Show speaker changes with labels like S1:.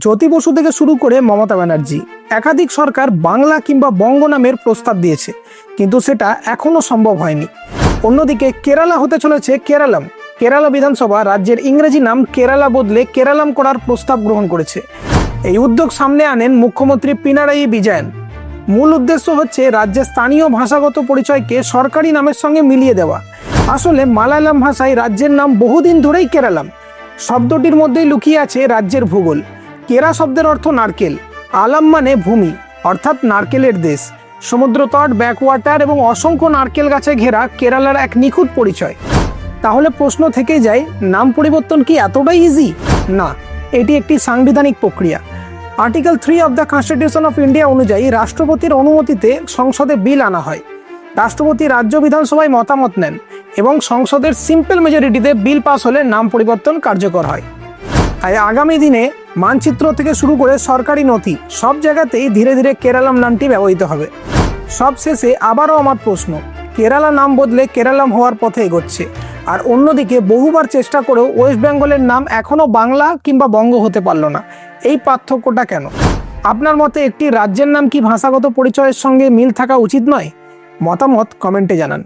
S1: জ্যোতি বসু থেকে শুরু করে মমতা ব্যানার্জি একাধিক সরকার বাংলা কিংবা বঙ্গ নামের প্রস্তাব দিয়েছে, কিন্তু সেটা এখনো সম্ভব হয়নি। অন্যদিকে কেরালা হতে চলেছে কেরালাম। কেরালা বিধানসভা রাজ্যের ইংরেজি নাম কেরালা বদলে কেরালাম করার প্রস্তাব গ্রহণ করেছে। এই উদ্যোগ সামনে আনেন মুখ্যমন্ত্রী পিনারাই বিজয়ন। মূল উদ্দেশ্য হচ্ছে রাজ্যের স্থানীয় ভাষাগত পরিচয়কে সরকারি নামের সঙ্গে মিলিয়ে দেওয়া। আসলে মালায়ালাম ভাষায় রাজ্যের নাম বহুদিন ধরেই কেরালাম। শব্দটির মধ্যেই লুকিয়ে আছে রাজ্যের ভূগোল। কেরা শব্দের অর্থ নারকেল, আলাম মানে ভূমি অর্থাৎ নারকেলের দেশ। সমুদ্রতট, ব্যাকওয়াটার এবং অসংখ্য নারকেল গাছে ঘেরা কেরালার এক নিখুঁত পরিচয়। তাহলে প্রশ্ন থেকেই যায়, নাম পরিবর্তন কি এতটাই ইজি? না, এটি একটি সাংবিধানিক প্রক্রিয়া। Article 3 of the constitution of India অনুযায়ী রাষ্ট্রপতির অনুমতিতে সংসদে বিল আনা হয়। রাষ্ট্রপতি রাজ্য বিধানসভায় মতামত নেন এবং সংসদের সিম্পল মেজরিটিতে বিল পাস হলে নাম পরিবর্তন কার্যকর হয়। তাই আগামী দিনে মানচিত্র থেকে শুরু করে সরকারি নথি সব জায়গাতেই ধীরে ধীরে কেরালাম নামটি ব্যবহৃত হবে। সবশেষে আবারও আমার প্রশ্ন, কেরালা নাম বদলে কেরালাম হওয়ার পথে এগোচ্ছে, আর অন্যদিকে বহুবার চেষ্টা করেও ওয়েস্ট বেঙ্গলের নাম এখনও বাংলা কিংবা বঙ্গ হতে পারল না। এই পার্থক্যটা কেন? আপনার মতে একটি রাজ্যের নাম কি ভাষাগত পরিচয়ের সঙ্গে মিল থাকা উচিত নয়? মতামত কমেন্টে জানান।